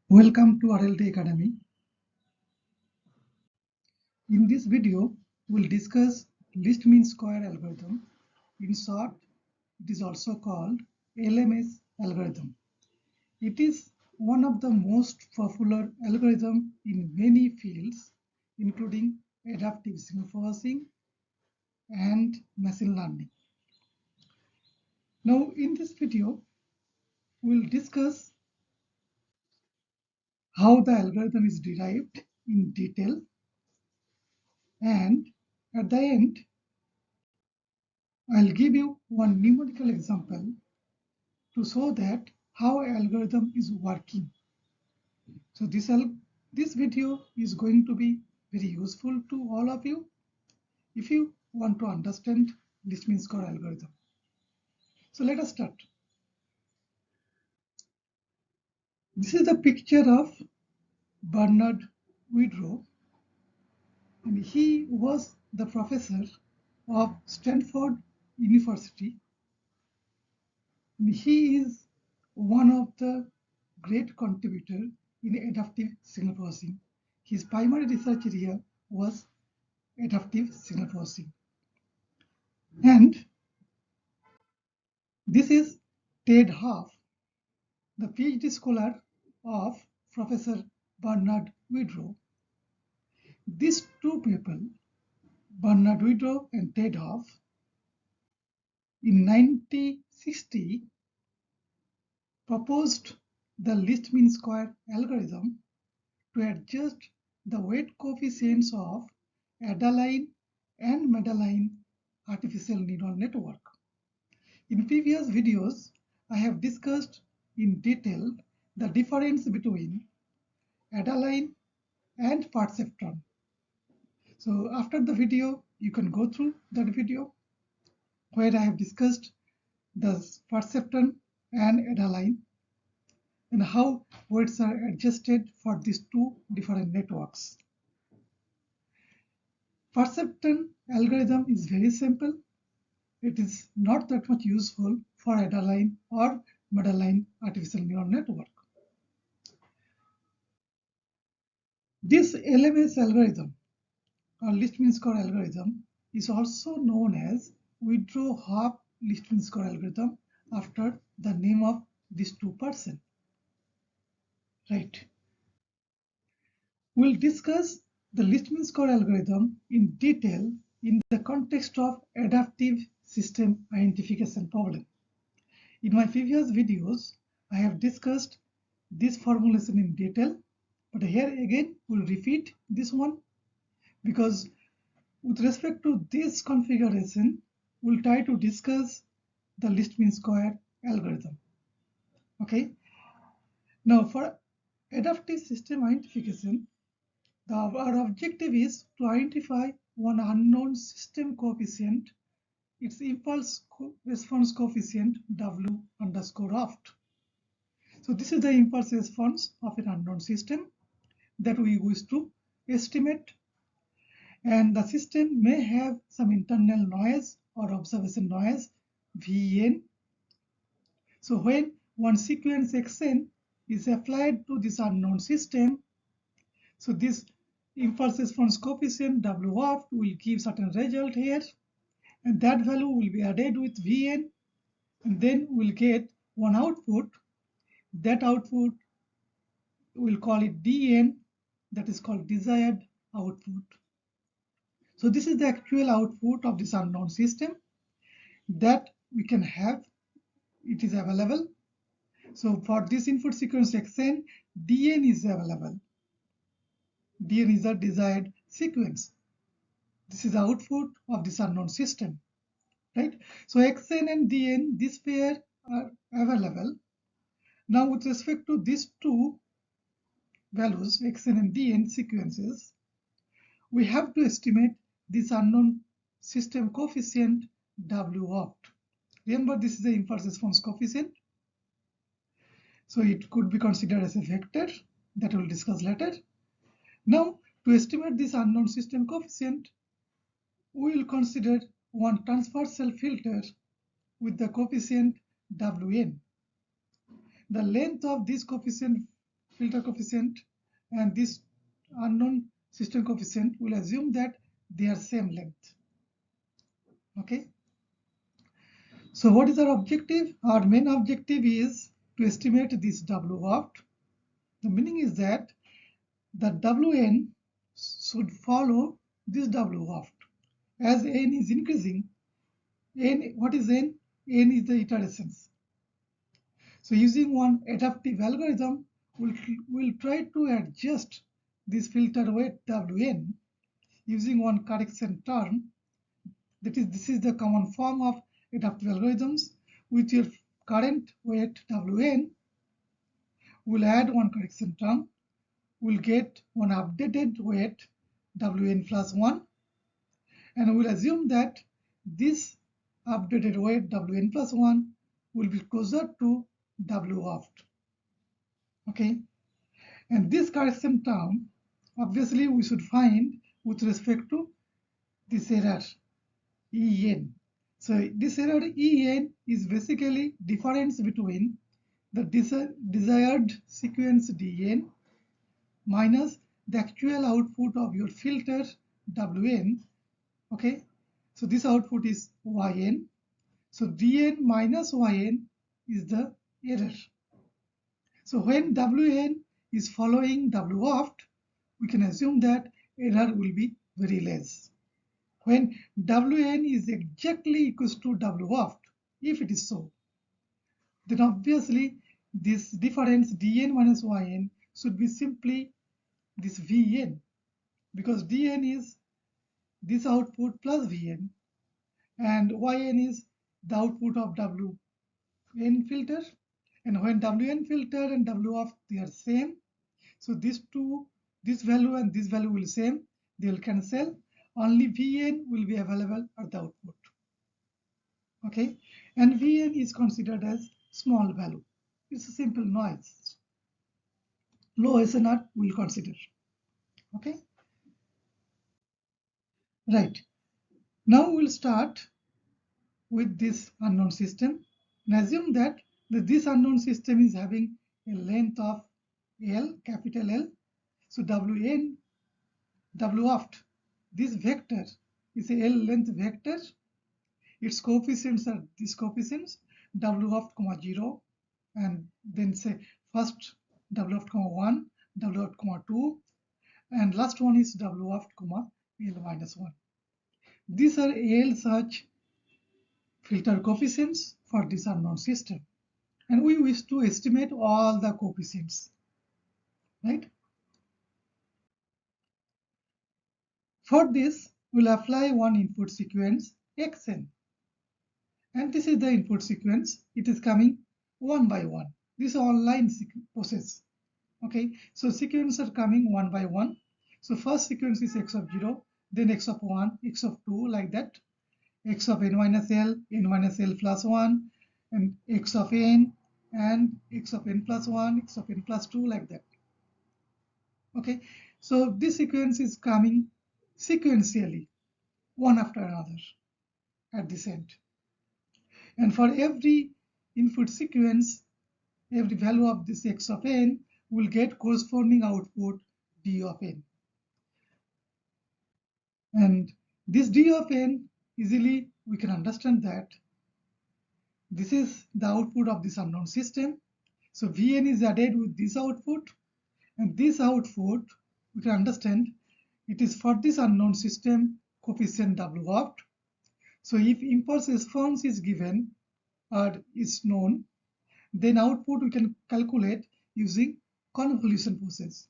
Welcome to RLT Academy. In this video, we'll discuss least mean square algorithm. In short, it is also called LMS algorithm. It is one of the most popular algorithms in many fields, including adaptive signal processing and machine learning. Now, in this video, we'll discuss how the algorithm is derived in detail, and at the end, I'll give you one numerical example to show that how an algorithm is working. So this video is going to be very useful to all of you if you want to understand least mean square algorithm. So let us start. This is the picture of Bernard Woodrow, and he was the professor of Stanford University. And he is one of the great contributor in adaptive signal processing. His primary research area was adaptive signal processing. And this is Ted Huff, the PhD scholar of Professor Bernard Woodrow. These two people, Bernard Woodrow and Ted Huff, in 1960 proposed the least mean square algorithm to adjust the weight coefficients of Adaline and Madeline artificial neural network. In previous videos, I have discussed in detail the difference between Adaline and perceptron. So after the video, you can go through that video where I have discussed the perceptron and Adaline and how weights are adjusted for these two different networks. Perceptron algorithm is very simple. It is not that much useful for Adaline or Madeline artificial neural network. This LMS algorithm or least mean square algorithm is also known as Woodrow-Huff least mean square algorithm after the name of these two persons. Right. We'll discuss the least mean square algorithm in detail in the context of adaptive system identification problem. In my previous videos, I have discussed this formulation in detail, but here again we'll repeat this one because with respect to this configuration, we'll try to discuss the least mean square algorithm. Okay. Now for adaptive system identification, our objective is to identify one unknown system coefficient, its impulse response coefficient W underscore oft. So this is the impulse response of an unknown system that we wish to estimate, and the system may have some internal noise or observation noise Vn. So when one sequence xn is applied to this unknown system, so this impulse response coefficient W oft will give certain result here, and that value will be added with Vn, and then we'll get one output. That output we'll call it Dn, that is called desired output. So this is the actual output of this unknown system that we can have. It is available. So for this input sequence xn, Dn is available. Dn is the desired sequence. This is the output of this unknown system, right? So xn and Dn, this pair are available. Now with respect to these two values, xn and Dn sequences, we have to estimate this unknown system coefficient W opt. Remember, this is the impulse response coefficient. So it could be considered as a vector that we'll discuss later. Now, to estimate this unknown system coefficient, we will consider one transversal filter with the coefficient Wn. The length of this coefficient filter coefficient and this unknown system coefficient, we'll assume that they are same length. Okay. So what is our objective? Our main objective is to estimate this W opt. The meaning is that the Wn should follow this W opt. As n is increasing, what is n? N is the iterations. So using one adaptive algorithm, we'll try to adjust this filter weight Wn using one correction term. That is, this is the common form of adaptive algorithms. With your current weight Wn, we'll add one correction term. We'll get one updated weight Wn plus 1. And we'll assume that this updated weight Wn plus 1 will be closer to W opt. Okay. And this correction term, obviously, we should find with respect to this error, En. So this error En is basically difference between the desired sequence Dn minus the actual output of your filter Wn. Okay, so this output is Yn. So Dn minus Yn is the error. So when Wn is following W opt, we can assume that error will be very less. When Wn is exactly equals to W opt, if it is so, then obviously this difference Dn minus Yn should be simply this Vn, because Dn is this output plus Vn and Yn is the output of Wn filter. And when Wn filter and W opt, they are same, so these two, this value and this value will same, they will cancel. Only Vn will be available at the output. Okay, and Vn is considered as small value. It's a simple noise. Low SNR will consider. Okay. Right. Now we'll start with this unknown system and assume that this unknown system is having a length of L, capital L. So Wn, W opt, this vector is a L length vector. Its coefficients are these coefficients, W opt, 0, and then say first W opt, 1, W opt, 2, and last one is W opt, L minus 1. These are L such filter coefficients for this unknown system, and we wish to estimate all the coefficients, right? For this, we'll apply one input sequence xn, and this is the input sequence. It is coming one by one. This is online process. Okay, so sequences are coming one by one. So first sequence is x of 0, then x of 1, x of 2, like that, x of n minus l plus 1, and x of n, and x of n plus 1, x of n plus 2, like that. Okay, so this sequence is coming sequentially, one after another at this end. And for every input sequence, every value of this x of n will get corresponding output d of n. And this d of n, easily we can understand that this is the output of this unknown system. So Vn is added with this output, and this output, we can understand, it is for this unknown system coefficient W opt. So if impulse response is given or is known, then output we can calculate using convolution process.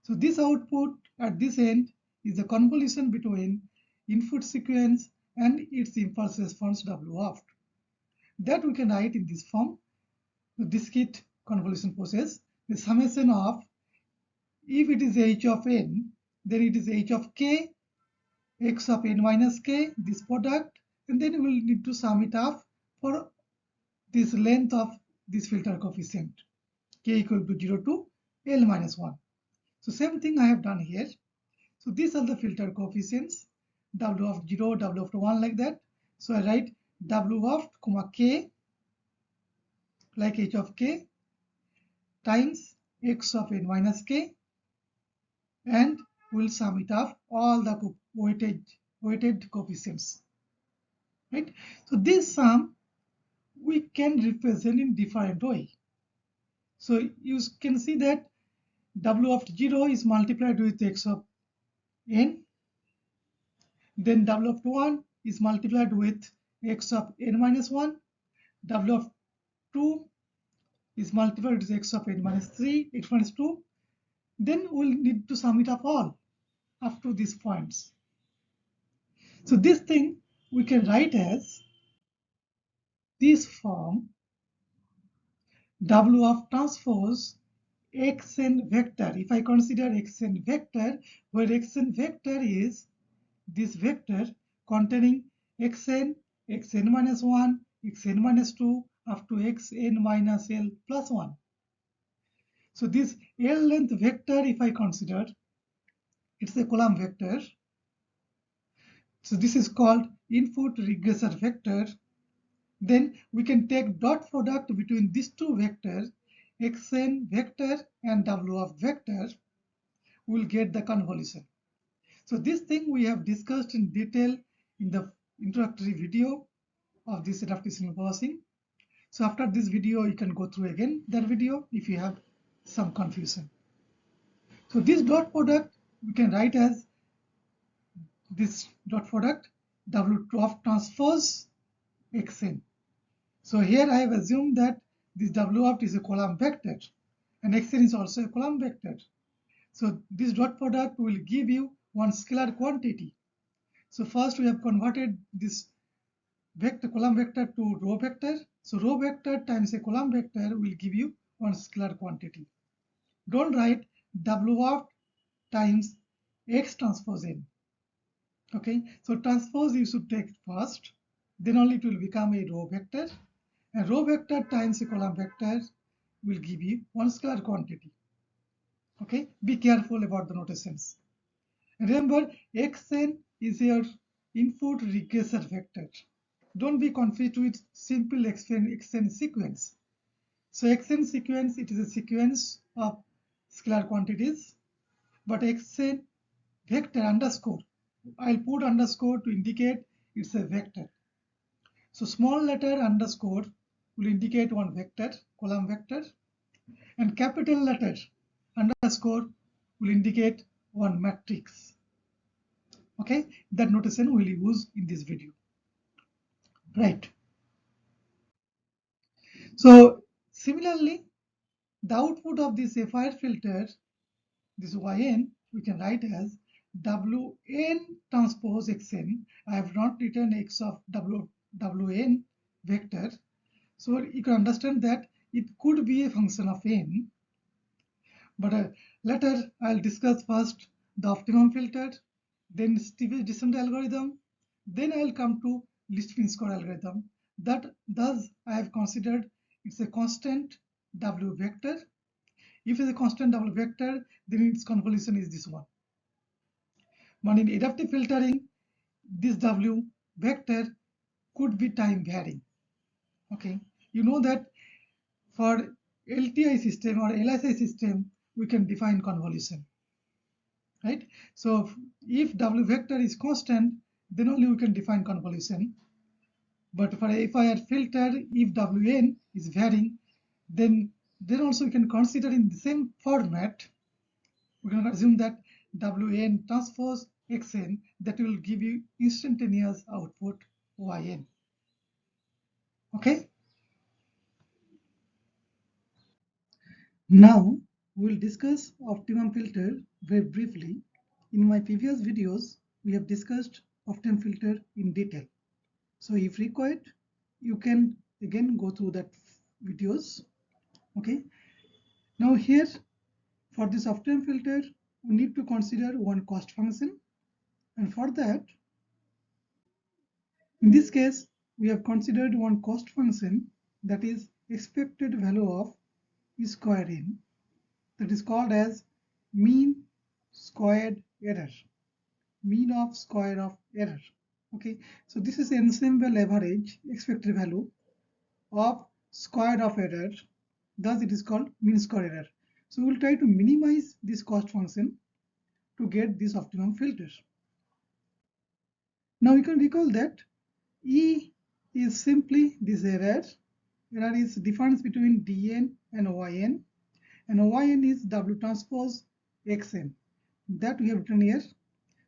So this output at this end is the convolution between input sequence and its impulse response W opt. That we can write in this form, the discrete convolution process, the summation of, if it is h of n, then it is h of k, x of n minus k, this product, and then we will need to sum it up for this length of this filter coefficient, k equal to 0 to L minus 1. So same thing I have done here. So these are the filter coefficients, W of 0, W of 1, like that. So I write W of k, like h of k, times x of n minus k, and we'll sum it up all the weighted coefficients. Right? So this sum we can represent in different way. So you can see that w of 0 is multiplied with x of n, then w of 1 is multiplied with x of n minus 1, w of 2 is multiplied with x of n minus 3, x minus 2. Then we'll need to sum it up all up to these points. So this thing we can write as this form w of transpose xn vector. If I consider xn vector, where xn vector is this vector containing xn, xn minus 1, xn minus 2 up to xn minus l plus 1. So this L length vector, if I consider, it's a column vector. So this is called input regressor vector. Then we can take dot product between these two vectors, xn vector and w of vector, we'll get the convolution. So this thing we have discussed in detail in the introductory video of this adaptive signal processing. So after this video, you can go through again that video if you have some confusion. So this dot product we can write as this dot product w of transpose xn. So here I have assumed that this w of is a column vector and xn is also a column vector. So this dot product will give you one scalar quantity. So first we have converted this vector column vector to row vector. So row vector times a column vector will give you one scalar quantity. Don't write w of times x transpose n. Okay, so transpose you should take first, then only it will become a row vector, and row vector times a column vector will give you one scalar quantity. Okay, be careful about the notations. And remember, xn is your input regressor vector. Don't be confused with simple xn sequence. So xn sequence, it is a sequence of scalar quantities, but xn vector underscore, I'll put underscore to indicate it's a vector. So small letter underscore will indicate one vector, column vector, and capital letter underscore will indicate one matrix. Okay, that notation we'll use in this video. Right. So similarly, the output of this FIR filter, this yn, we can write as wn transpose xn. I have not written x of wn vector. So you can understand that it could be a function of n. But later I'll discuss first the optimum filter, then Steepest descent algorithm, then I'll come to least mean square algorithm. That thus I have considered it's a constant w vector. If it's a constant w vector, then its convolution is this one. But in adaptive filtering, this w vector could be time varying. Okay, you know that for LTI system or LSI system, we can define convolution. Right? So if w vector is constant, then only we can define convolution. But for a FIR filter, if wn is varying, then also we can consider in the same format. We can assume that wn transpose xn, that will give you instantaneous output yn. Okay. Now we will discuss optimum filter very briefly. In my previous videos, we have discussed optimum filter in detail. So if required, you can again go through that videos. Okay. Now here, for this optimum filter, we need to consider one cost function. And for that, in this case, we have considered one cost function, that is expected value of e square n, that is called as mean squared error, mean of square of error. Okay, so this is ensemble average expected value of square of error, thus it is called mean square error. So we'll try to minimize this cost function to get this optimum filter. Now you can recall that E is simply this error. Error is difference between dn and yn, and yn is W transpose xn. That we have written here.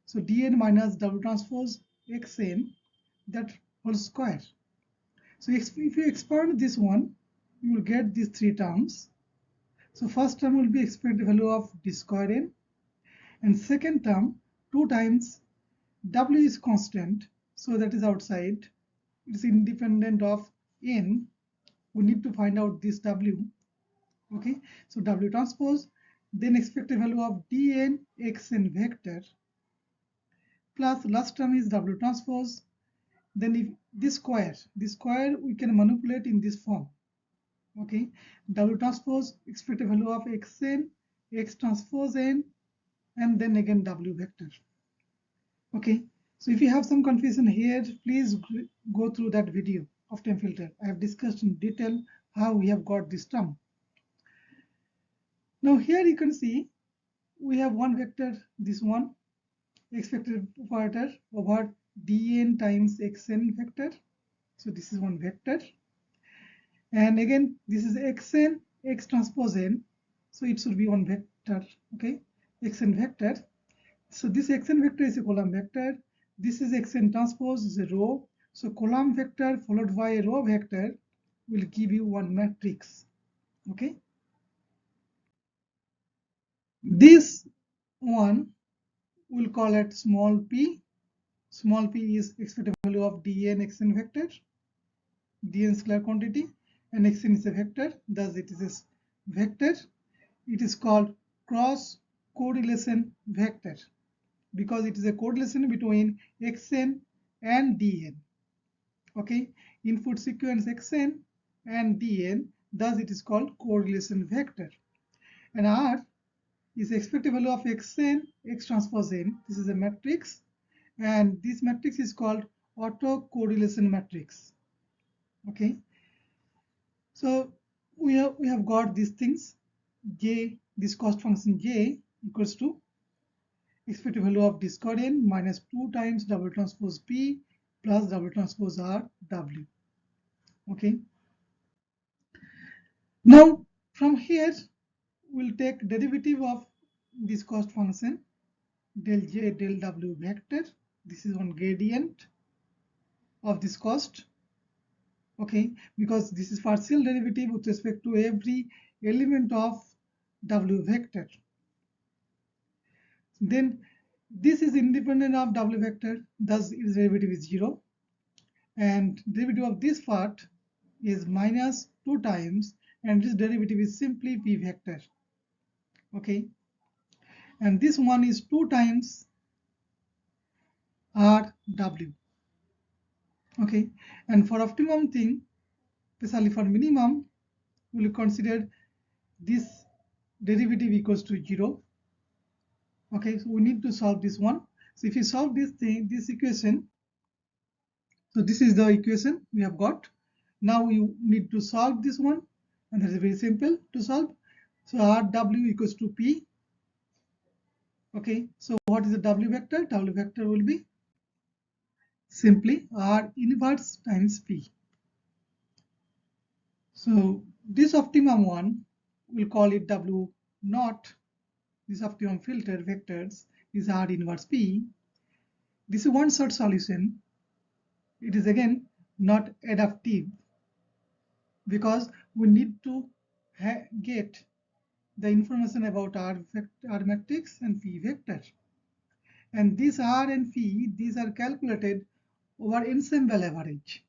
So dn minus W transpose xn, that whole square. So if you expand this one, you will get these three terms. So first term will be expected value of d square n, and second term 2 times W is constant, so that is outside. It is independent of n. We need to find out this W. Okay, so W transpose, then expected value of dn xn vector, plus last term is W transpose. Then if this square we can manipulate in this form. Okay, W transpose, expected value of xn, x transpose n, and then again W vector. Okay, so if you have some confusion here, please go through that video of time filter. I have discussed in detail how we have got this term. Now here you can see we have one vector, this one, expected operator over dn times xn vector. So this is one vector. And again, this is xn, x transpose n. So it should be one vector, okay, xn vector. So this xn vector is a column vector. This is xn transpose, is a row. So column vector followed by a row vector will give you one matrix, okay. This one we'll call it small p. Small p is expected value of dn xn vector. Dn scalar quantity, and xn is a vector, thus it is a vector. It is called cross correlation vector because it is a correlation between xn and dn. Okay, input sequence xn and dn, thus it is called correlation vector. And R is expected value of xn, x transpose n. This is a matrix, and this matrix is called autocorrelation matrix. Okay, so we have got these things. J, this cost function j equals to expected value of d square n minus 2 times W transpose p plus W transpose r w. Okay, now from here we'll take derivative of this cost function del j del w vector. This is one gradient of this cost. Okay, because this is partial derivative with respect to every element of W vector. Then this is independent of W vector, thus its derivative is 0. And derivative of this part is minus 2 times, and this derivative is simply p vector. Okay, and this one is 2 times rw. Okay, and for optimum thing, especially for minimum, we will consider this derivative equals to 0. Okay, so we need to solve this one. So if you solve this thing, this equation, so this is the equation we have got. Now you need to solve this one, and that is very simple to solve. So rw equals to p. Okay, so what is the w vector? W vector will be simply r inverse times p. So this optimum one, we'll call it w naught. This optimum filter vectors is r inverse p. This is one short solution. It is again not adaptive because we need to get the information about r matrix and p vector. And these r and p, these are calculated over ensemble average.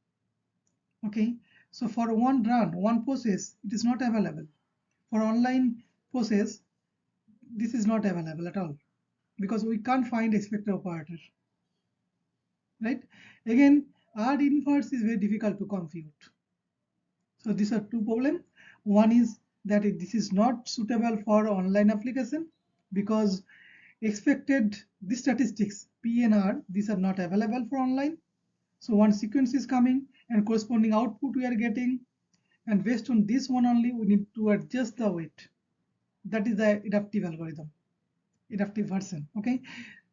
Okay, so for one run, one process, it is not available. For online process, this is not available at all because we can't find expected operator. Right? Again, R inverse is very difficult to compute. So these are two problems. One is that this is not suitable for online application because expected these statistics P and R, these are not available for online. So one sequence is coming and corresponding output we are getting, and based on this one only we need to adjust the weight. That is the adaptive algorithm, adaptive version. Okay,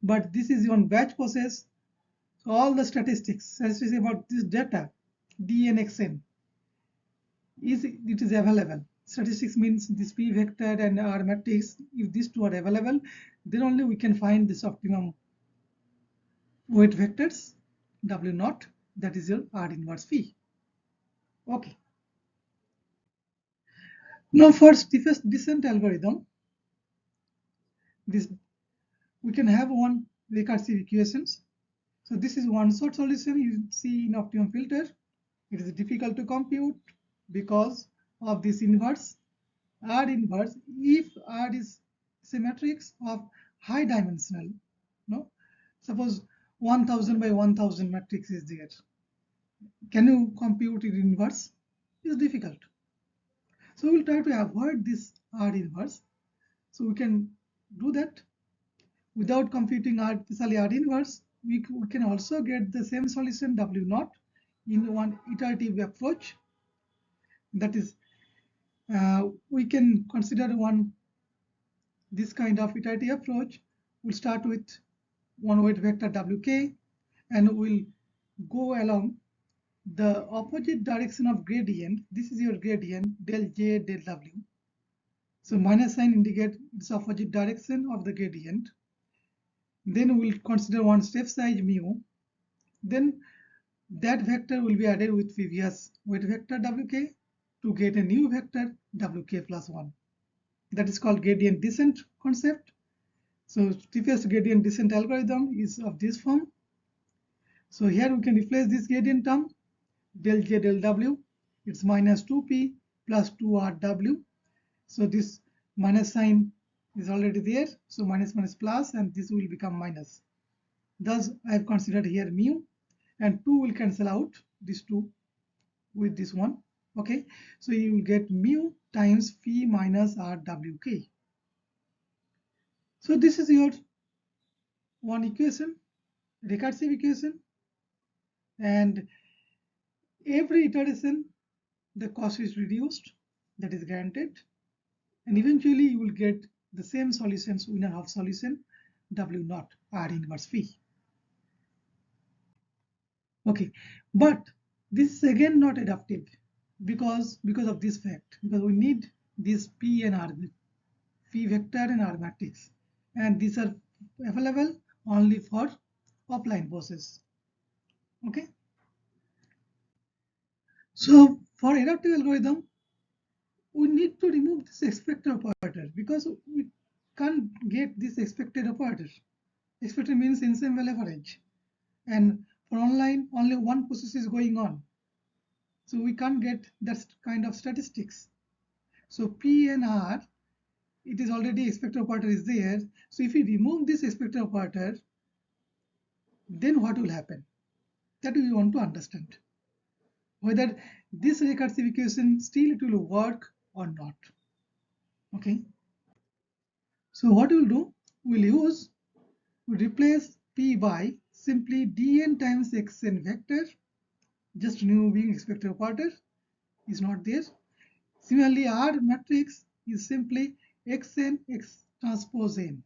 but this is on batch process. So all the statistics about this data, D and Xn, it is available. Statistics means this P vector and R matrix. If these two are available, then only we can find this optimum weight vectors W naught, that is your R inverse phi. Okay. Now for steepest descent algorithm, this we can have one recursive equations. So this is one short solution you see in optimum filter. It is difficult to compute because of this inverse. R inverse, if R is a matrix of high dimensional, no, suppose 1000 by 1000 matrix is there. Can you compute it inverse? It's difficult. So we'll try to avoid this R inverse. So we can do that without computing especially R inverse. We can also get the same solution W naught in one iterative approach. That is, we can consider this kind of iterative approach. We'll start with one weight vector Wk, and we'll go along the opposite direction of gradient. This is your gradient del J del W. So minus sign indicates its opposite direction of the gradient. Then we'll consider one step size mu. Then that vector will be added with previous weight vector Wk to get a new vector Wk plus 1. That is called gradient descent concept. So steepest gradient descent algorithm is of this form. So here we can replace this gradient term del J del W. It's minus 2p plus 2rw. So this minus sign is already there. So minus minus plus, and this will become minus. Thus I have considered here mu, and 2 will cancel out this 2 with this one. Okay, so you will get mu times phi minus rwk. So this is your one equation, recursive equation, and every iteration the cost is reduced, that is granted, and eventually you will get the same solutions, winner half solution W naught R inverse phi. Okay, but this is again not adaptive because of this fact, because we need this P and R, phi vector and R matrix, and these are available only for offline process. Okay, so for adaptive algorithm we need to remove this expected operator because we can't get this expected operator. Expected means ensemble average, and for online only one process is going on, so we can't get that kind of statistics. So P and R, it is already expected operator is there. So if we remove this expected operator, then what will happen? That we want to understand whether this recursive equation still it will work or not. Okay, so what we'll do, we'll replace P by simply dn times xn vector, just removing expected operator is not there. Similarly, R matrix is simply xn x transpose n.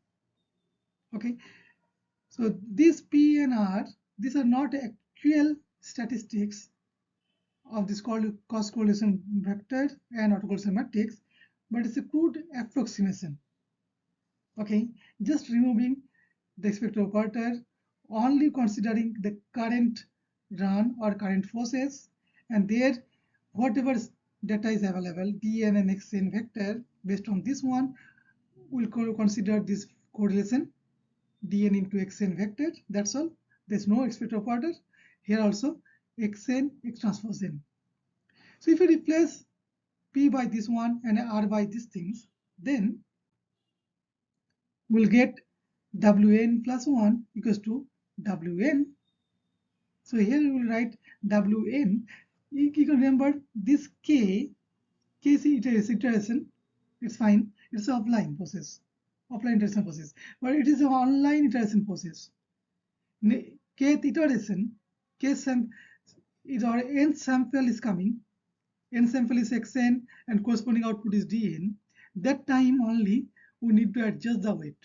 Okay, so this P and R, these are not actual statistics of this cost correlation vector and autocorrelation matrix, but it's a crude approximation. Okay, just removing the expected operator, only considering the current run or current process, and there whatever data is available, dn and xn vector, based on this one we'll consider this correlation dn into xn vector. That's all. There's no expected operator here. Also xn x transpose n. So if you replace P by this one and R by these things, then we'll get Wn plus 1 equals to Wn. So here we will write Wn. You can remember this K is iteration. It's fine. It's an offline process, offline iteration process, but it is an online iteration process. Kth iteration, nth sample is coming. N sample is xn and corresponding output is dn. that time only we need to adjust the weight.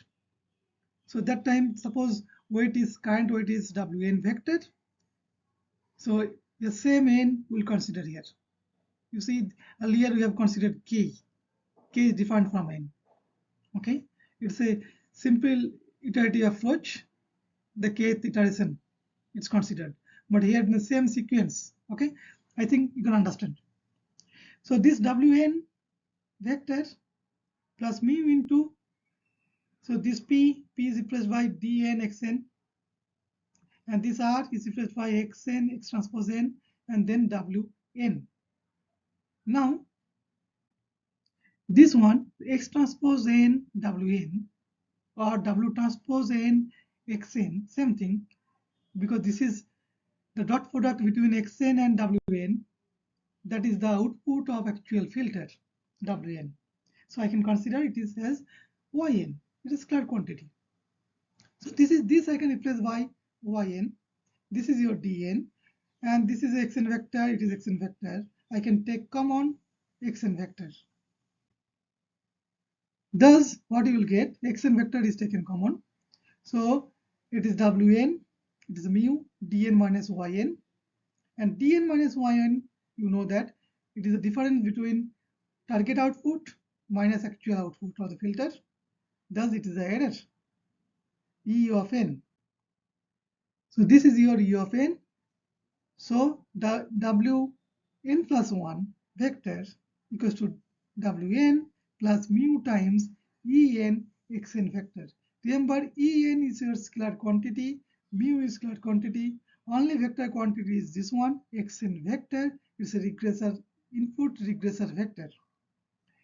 So that time, suppose current weight is Wn vector. So the same n we'll consider here. You see, earlier we have considered k. K is different from n. Okay, it's a simple iterative approach. The kth iteration it's considered, but here in the same sequence. Okay, I think you can understand. So this Wn vector plus mu into, so this p is replaced by dn xn, and this r is replaced by xn x transpose n, and then wn. Now this one x transpose n wn or w transpose n xn, same thing, because this is the dot product between xn and wn. That is the output of actual filter wn. So I can consider it is as yn. It is scalar quantity. So this I can replace by yn. This is your dn, and this is xn vector. It is xn vector. I can take common xn vector. Thus, what you will get, xn vector is taken common. So it is wn, it is mu dn minus yn, and dn minus yn, you know that it is the difference between target output minus actual output of the filter. Thus, it is the error, E of n. So this is your E of n. So the wn plus 1 vector equals to wn plus mu times en xn vector. Remember, en is your scalar quantity, mu is scalar quantity, only vector quantity is this one, xn vector. It's a regressor, input regressor vector.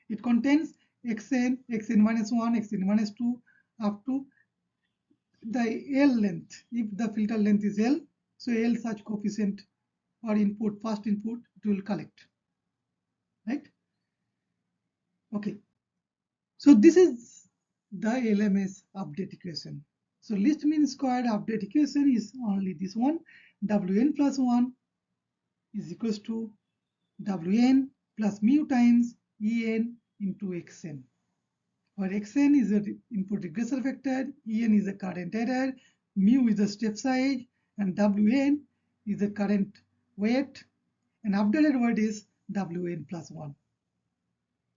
It contains xn, xn minus 1, xn minus 2, up to the L length. If the filter length is L, so L such coefficient or input, first input, it will collect, right? Okay. So this is the LMS update equation. So least mean squared update equation is only this one. Wn plus 1 is equals to Wn plus mu times En into Xn, where Xn is the input regressor vector, En is the current error, mu is the step size, and Wn is the current weight, and updated weight is Wn plus 1.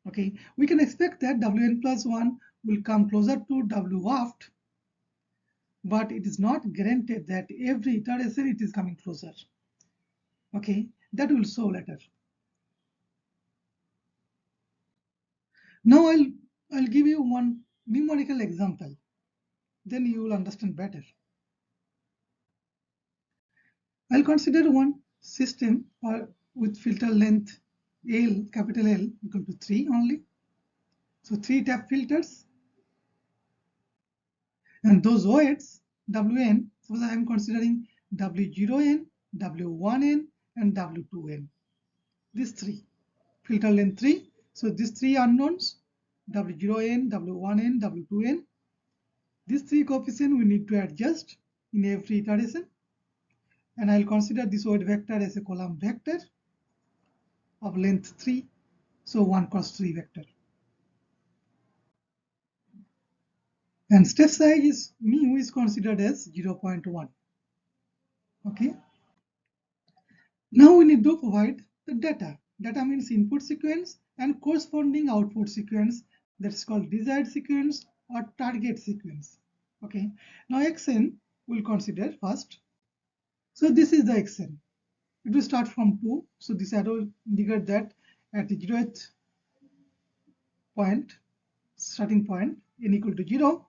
Okay, we can expect that Wn plus 1 will come closer to W waft, but it is not guaranteed that every iteration it is coming closer. Okay, that will show later. Now I'll give you one numerical example, then you will understand better. I'll consider one system with filter length L, capital L, equal to 3 only. So 3 tap filters, and those weights Wn, suppose I am considering W0n, W1n, and W2n. These three, filter length 3. So these three unknowns, W0n, W1n, W2n. These three coefficients we need to adjust in every iteration. And I'll consider this weight vector as a column vector of length 3. So 1 cross 3 vector. And step size is mu is considered as 0.1. Okay. Now we need to provide the data. Data means input sequence and corresponding output sequence, that's called desired sequence or target sequence. Okay. Now xn we'll consider first. So this is the xn. It will start from 2. So this arrow indicates that at the 0th point, starting point, n equal to 0.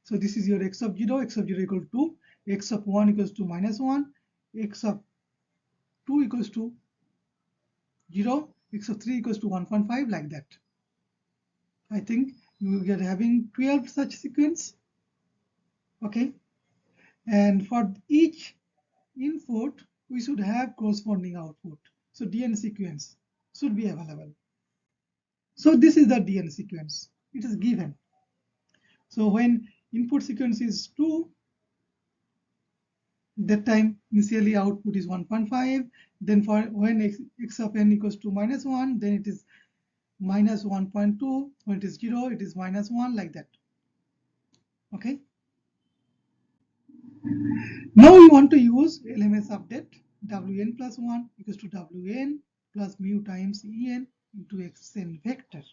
So this is your x of 0 equal to 2, x of 1 equals to minus 1, x of 2 equals to 0, x of 3 equals to 1.5, like that. I think you are having 12 such sequence. Okay. And for each input, we should have corresponding output. So DN sequence should be available. So this is the DN sequence. It is given. So when input sequence is 2, that time initially output is 1.5. Then for when x of n equals to minus 1, then it is minus 1.2. When it is 0, it is minus 1, like that. Okay. Now we want to use LMS update. Wn plus 1 equals to Wn plus mu times En into xn vector.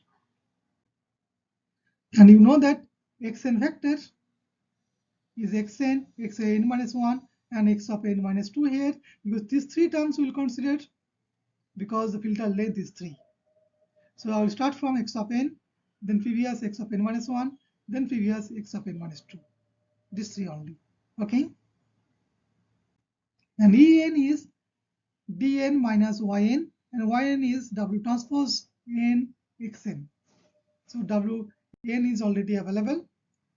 And you know that xn vector is xn minus 1 and x of n minus 2 here, because these three terms we will consider because the filter length is 3. So I will start from x of n, then previous x of n minus 1, then previous x of n minus 2. These three only. Okay. And En is dn minus yn, and yn is w transpose n xn. So wn is already available.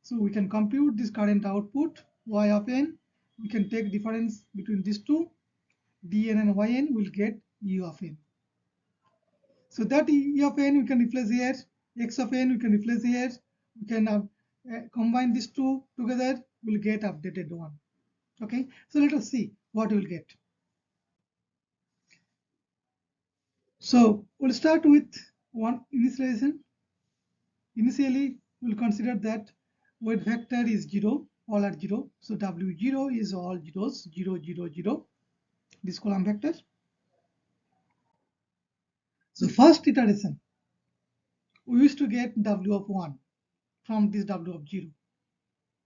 So we can compute this current output y of n. We can take difference between these two. dn and yn will get u of n. So that e of n we can replace here. X of n we can replace here. We can combine these two together. We'll get updated one. Okay. So let us see what we'll get. So we'll start with one initialization. Initially, we'll consider that weight vector is 0, all are 0. So W0 is all zeros, 0, 0, 0, this column vector. So first iteration, we used to get W of 1 from this W of 0.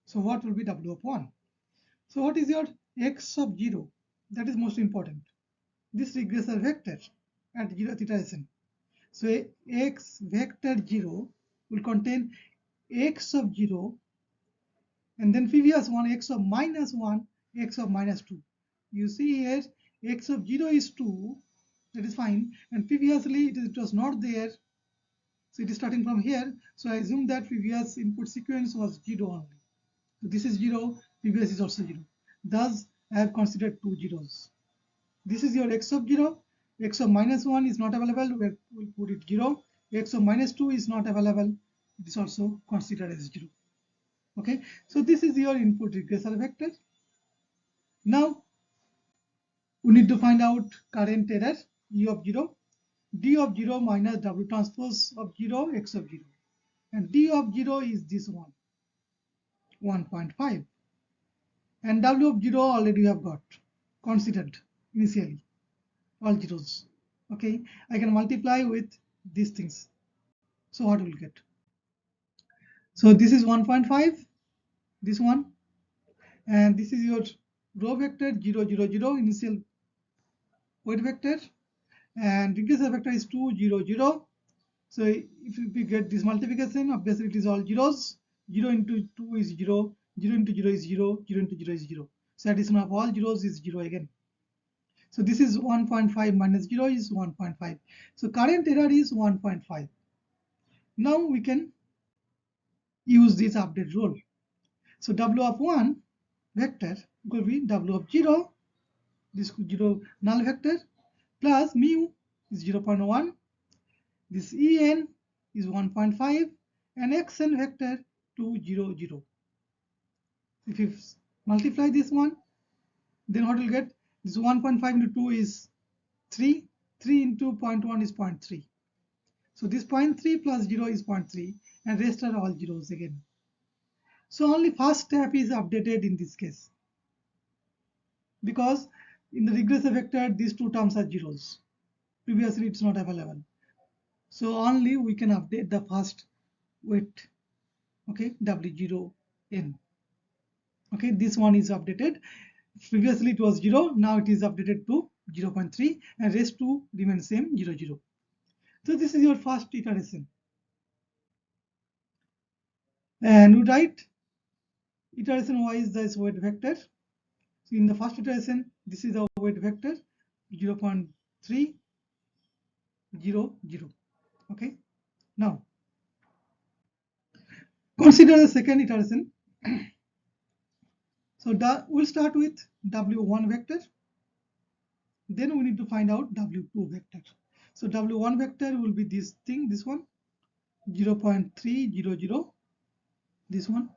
So what will be W of 1? So what is your X of 0? That is most important. This regressor vector at 0th iteration. So X vector 0 will contain X of 0, and then previous one x of minus 1, x of minus 2. You see here x of 0 is 2, that is fine, and previously it was not there, so it is starting from here. So I assume that previous input sequence was 0 only. So this is 0, previous is also 0. Thus I have considered two zeros. This is your x of 0, x of minus 1 is not available, we'll put it 0, x of minus 2 is not available, it is also considered as 0. Okay, so this is your input regressor vector. Now we need to find out current error E of 0, D of 0 minus W transpose of 0, X of 0, and D of 0 is this one, 1.5, and W of 0 already we have got considered initially, all zeros. Okay, I can multiply with these things. So what will get? So this is 1.5, this one, and this is your row vector 0, 0, 0, initial weight vector, and regressor vector is 2, 0, 0. So if we get this multiplication, obviously it is all zeros. 0 into 2 is 0, 0 into 0 is 0, 0 into 0 is 0. So addition of all zeros is 0 again. So this is 1.5 minus 0 is 1.5. So current error is 1.5. Now we can use this update rule. So W of 1 vector will be W of 0, this 0 null vector, plus mu is 0.1. This En is 1.5 and xn vector 2, 0, 0. If you multiply this one, then what will get? This 1.5 into 2 is 3. 3 into 0.1 is 0.3. So this 0.3 plus 0 is 0.3, and rest are all zeros again. So only first step is updated in this case, because in the regressor vector these two terms are zeros. Previously it's not available. So only we can update the first weight. Okay, W0n. Okay, this one is updated. Previously it was 0, now it is updated to 0.3, and rest 2 remain same, 0, 0. So this is your first iteration. And we write iteration wise this weight vector. So in the first iteration, this is the weight vector 0.3, 0, 0. Okay. Now consider the second iteration. So we'll start with W1 vector. Then we need to find out W2 vector. So W1 vector will be this thing, this one, 0.300, this one,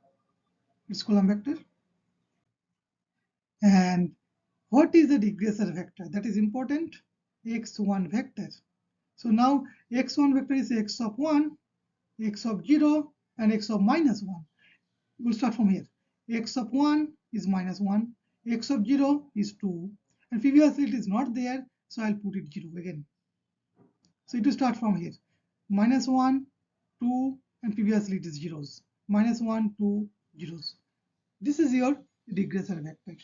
its column vector. And what is the regressor vector? That is important. X1 vector So now x1 vector is x of 1, x of 0, and x of minus 1. We'll start from here. X of 1 is minus 1, x of 0 is 2, and previously it is not there, so I'll put it 0 again. So it will start from here. Minus 1, 2, and previously it is zeros. Minus 1, 2, zeros. This is your regressor vector.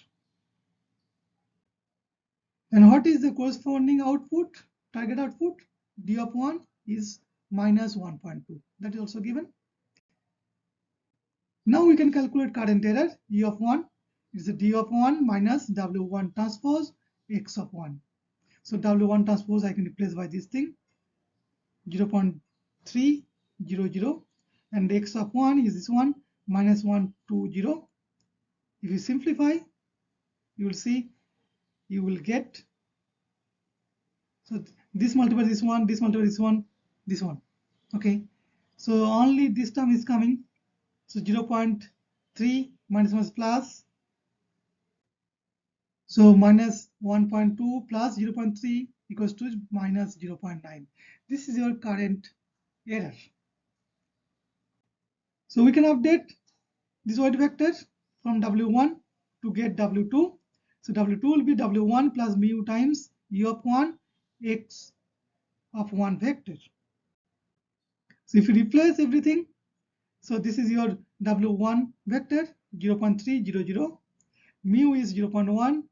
And what is the corresponding output, target output? D of 1 is minus 1.2. That is also given. Now we can calculate current error. E of 1 is the D of 1 minus W1 transpose X of 1. So W1 transpose I can replace by this thing, 0.300, and X of 1 is this one, minus 120. If you simplify, you will see you will get, so this multiple this one, this multiple this one, this one. Okay, so only this term is coming. So 0.3 minus plus. So minus 1.2 plus 0.3 equals to minus 0.9. This is your current error. So we can update this weight vector from W1 to get W2. So W2 will be W1 plus mu times E of 1 X of 1 vector. So if you replace everything, so this is your W1 vector 0.300, mu is 0.1,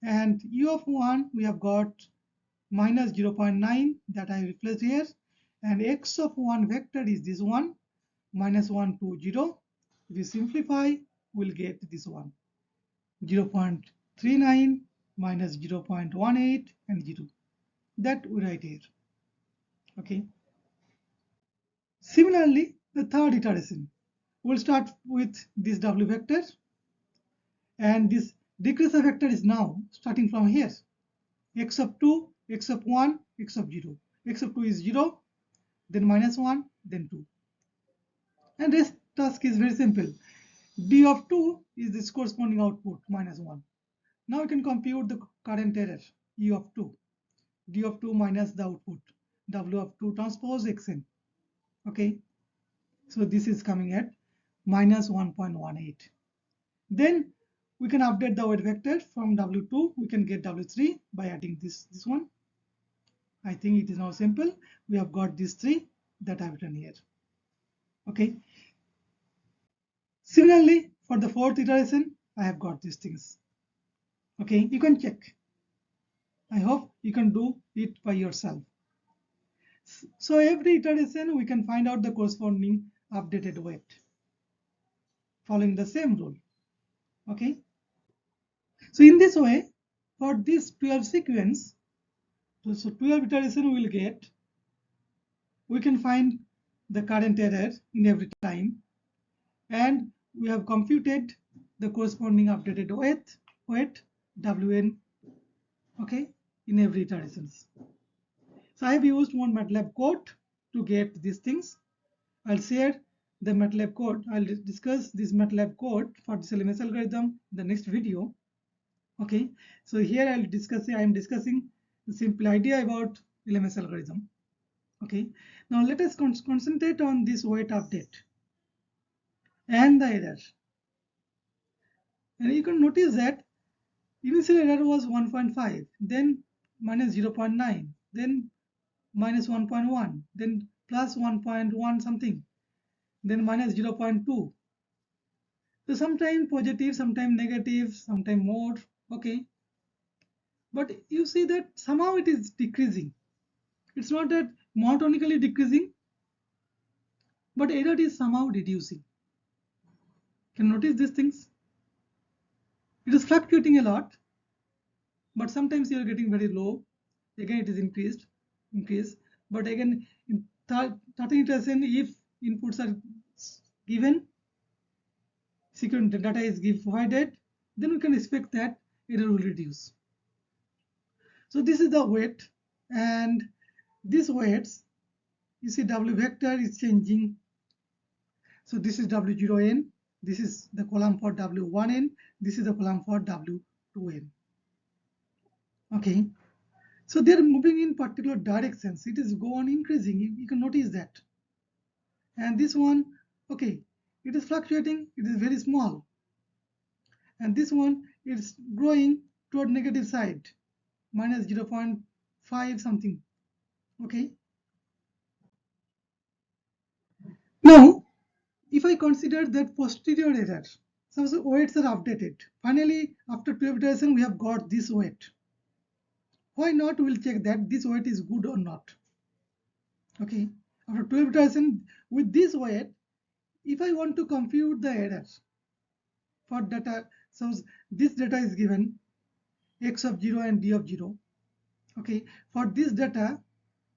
and U of 1 we have got minus 0.9 that I replaced here, and X of 1 vector is this one, minus 120. If you simplify, we'll get this one, 0.39 minus 0.18 and 0. That we write here. Okay. Similarly, the third iteration, we'll start with this W vector, and this decreaser vector is now starting from here, x of 2, x of 1, x of 0. X of 2 is 0, then minus 1, then 2. And this task is very simple. D of 2 is this corresponding output, minus 1. Now we can compute the current error, E of 2. D of 2 minus the output, W of 2 transpose Xn. Okay, so this is coming at minus 1.18. Then we can update the weight vector from W2. We can get W3 by adding this one. I think it is now simple. We have got these 3 that I've written here. Okay. Similarly, for the fourth iteration, I have got these things. Okay, you can check. I hope you can do it by yourself. So every iteration, we can find out the corresponding updated weight following the same rule. Okay. So in this way, for this 12 sequence, so 12 iteration we will get, we can find the current error in every time, and we have computed the corresponding updated weight Wn, okay, in every iterations. So I have used one MATLAB code to get these things. I'll share the MATLAB code. I'll discuss this MATLAB code for this LMS algorithm in the next video. Okay, so here I am discussing the simple idea about LMS algorithm. Okay, now let us concentrate on this weight update and the error. And you can notice that initial error was 1.5, then minus 0.9, then minus 1.1, then plus 1.1 something, then minus 0.2. So sometimes positive, sometimes negative, sometimes more. Okay, but you see that somehow it is decreasing. It's not that monotonically decreasing, but error is somehow reducing. Can you notice these things? It is fluctuating a lot, but sometimes you are getting very low. Again, it is increase. But again, in 13 iteration, if inputs are given, sequence data is provided, then we can expect that error will reduce. So this is the weight, and these weights, you see W vector is changing. So this is W0n, this is the column for W1n, this is the column for W2n. Okay, So they're moving in particular directions. It is go on increasing. You can notice that. And this one, okay, it is fluctuating. It is very small. And this one is growing toward negative side, minus 0.5 something. Okay. Now, if I consider that posterior error, suppose weights are updated. Finally, after 12 iteration, we have got this weight. Why not? We'll check that this weight is good or not. Okay. After 12 iteration, with this weight, if I want to compute the error for data, suppose this data is given x of 0 and d of 0. Okay. For this data,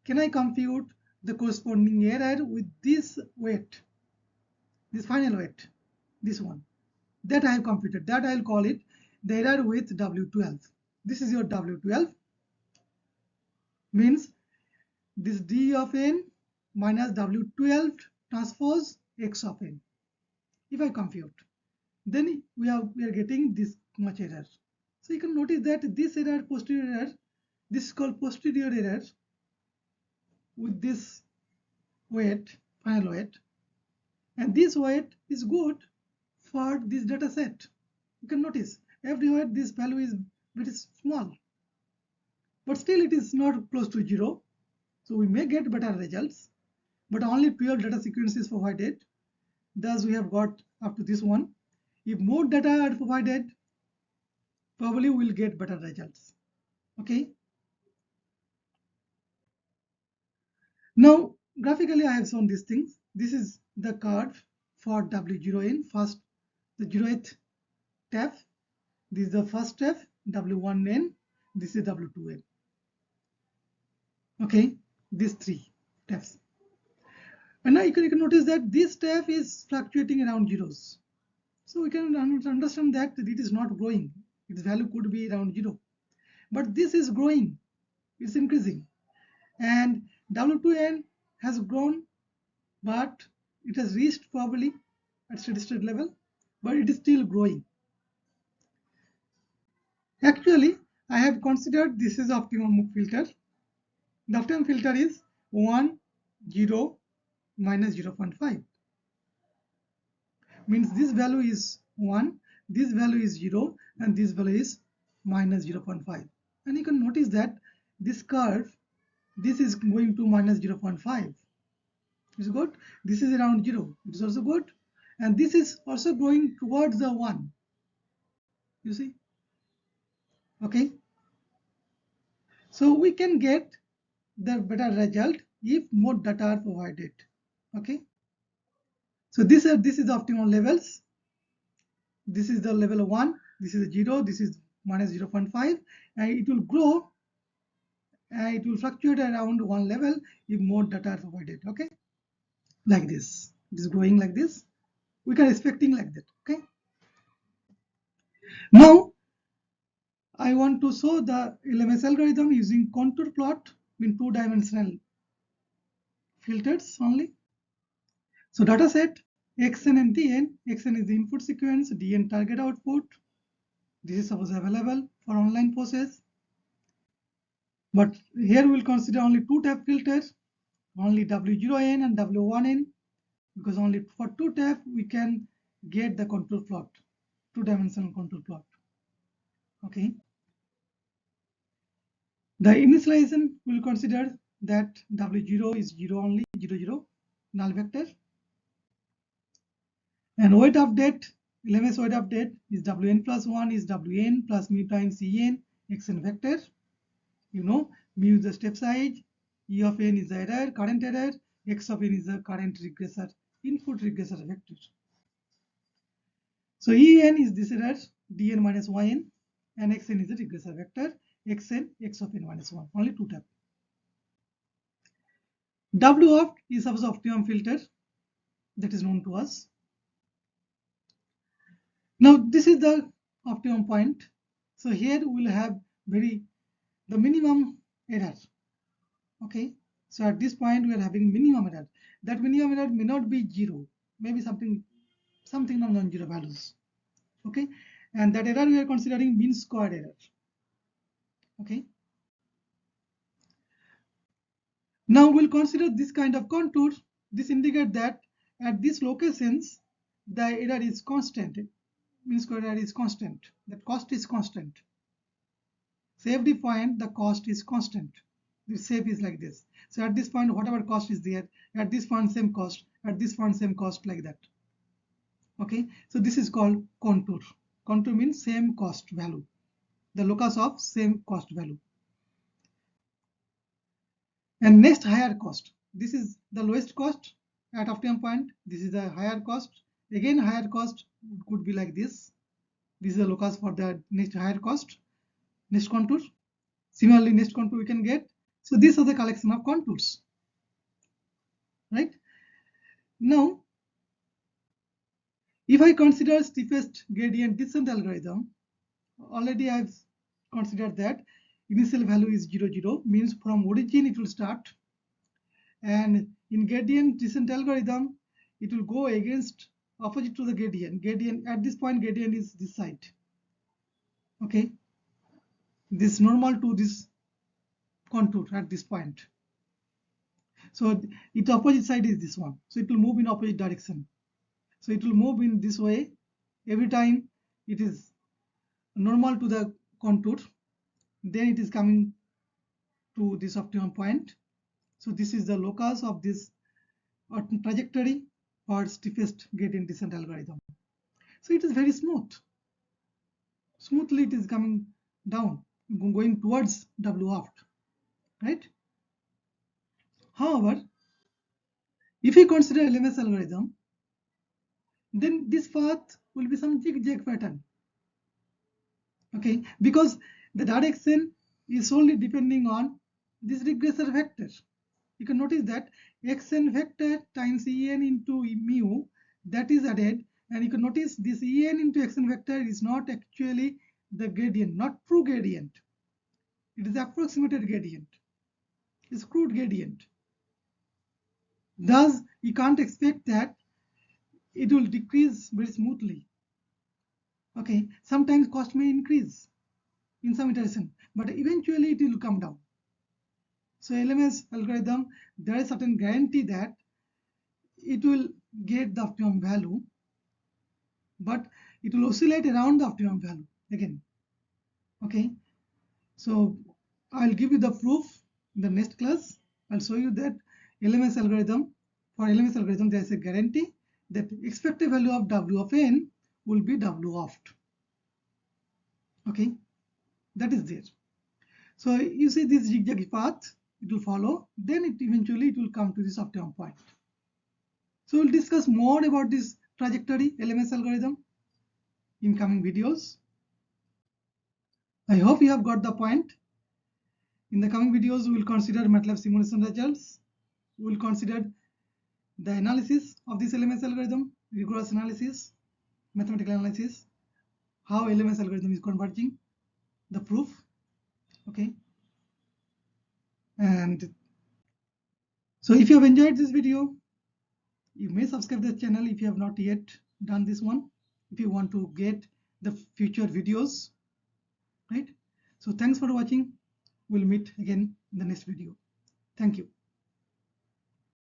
can I compute the corresponding error with this weight, this final weight, this one? That I have computed. That I will call it the error with W12. This is your W12, means this D of n minus W12 transpose x of n. If I compute, then we are getting this much error. So you can notice that this error, posterior error, this is called posterior error with this weight, final weight, and this weight is good for this data set. You can notice everywhere this value is very small, but still it is not close to 0. So we may get better results, but only 12 data sequences provided. Thus we have got up to this one. If more data are provided, probably we'll get better results. Okay. Now graphically I have shown these things. This is the curve for W0n, first the 0th tab. This is the first tab, W1n. This is W2n. Okay, these three tabs. And now you can notice that this tab is fluctuating around zeros. So we can understand that it is not growing. Its value could be around 0. But this is growing. It's increasing. And W2n has grown, but it has reached probably at steady state level, but it is still growing. Actually, I have considered this is optimum filter. The optimum filter is 1, 0, minus 0.5. Means this value is 1, this value is 0, and this value is minus 0.5. And you can notice that this curve, this is going to minus 0.5. It's good. This is around 0. It is also good. And this is also going towards the 1. You see? Okay. So we can get the better result if more data are provided. Okay. So this is the optimal levels. This is the level 1. This is 0. This is minus 0.5. And it will grow. And it will fluctuate around one level if more data are provided. Okay. Like this. It is growing like this. We can expecting like that. Okay. Now I want to show the LMS algorithm using contour plot in two-dimensional filters only. So data set xn and dn. Xn is the input sequence, dn target output. This is suppose available for online process. But here we'll consider only two tab filters, only W0n and W1n, because only for two tab we can get the contour plot, two-dimensional contour plot. Okay. The initialization will consider that W0 is 0 only, 0, 0, null vector. And weight update, LMS weight update is Wn plus 1 is Wn plus mu times En, xn vector. You know, mu is the step size, E of n is the error, current error, x of n is the current regressor, input regressor vector. So En is this error, dn minus yn, and xn is the regressor vector, xn, x of n minus 1, only two tab. W opt is suppose optimum filter that is known to us. Now this is the optimum point. So here we will have the minimum error. Okay. So at this point we are having minimum error. That minimum error may not be 0, maybe something non-zero values. Okay. And that error we are considering mean squared error. Okay. Now we'll consider this kind of contour. This indicates that at these locations the error is constant. Mean square error is constant. The cost is constant. So every point the cost is constant. The shape is like this. So at this point whatever cost is there, at this point same cost, at this point same cost, like that. Okay, so this is called contour. Contour means same cost value, the locus of same cost value. And next, higher cost. This is the lowest cost at optimum point. This is the higher cost. Again, higher cost could be like this. This is the locus for the next higher cost, next contour. Similarly, next contour we can get. So these are the collection of contours, right? Now, if I consider steepest gradient descent algorithm, already I've considered that initial value is 0, 0, means from origin it will start. And in gradient descent algorithm, it will go against opposite to the gradient. Gradient at this point, gradient is this side. Okay, this normal to this contour at this point. So its opposite side is this one. So it will move in opposite direction. So it will move in this way every time it is normal to the contour. Then it is coming to this optimum point. So this is the locus of this trajectory for steepest gradient descent algorithm. So it is very smooth. Smoothly it is coming down, going towards W oft, right? However, if we consider LMS algorithm, then this path will be some zigzag pattern. Okay, because the direction is solely depending on this regressor vector. You can notice that xn vector times en into mu, that is added, and you can notice this en into xn vector is not actually the gradient, not true gradient. It is approximated gradient. It's crude gradient. Thus, you can't expect that it will decrease very smoothly. Okay, sometimes cost may increase in some iteration, but eventually it will come down. So LMS algorithm, there is certain guarantee that it will get the optimum value, but it will oscillate around the optimum value again. Okay, so I'll give you the proof in the next class. I'll show you that LMS algorithm, for LMS algorithm there is a guarantee that expected value of W of n will be W oft. Okay, that is there. So you see this zigzag path, it will follow, then eventually it will come to this optimum point. So we'll discuss more about this trajectory LMS algorithm in coming videos. I hope you have got the point. In the coming videos, we will consider MATLAB simulation results. We will consider the analysis of this LMS algorithm, rigorous analysis, mathematical analysis, how LMS algorithm is converging, the proof. Okay. And so if you have enjoyed this video, you may subscribe to the channel if you have not yet done this one, if you want to get the future videos, right? So thanks for watching. We'll meet again in the next video. Thank you.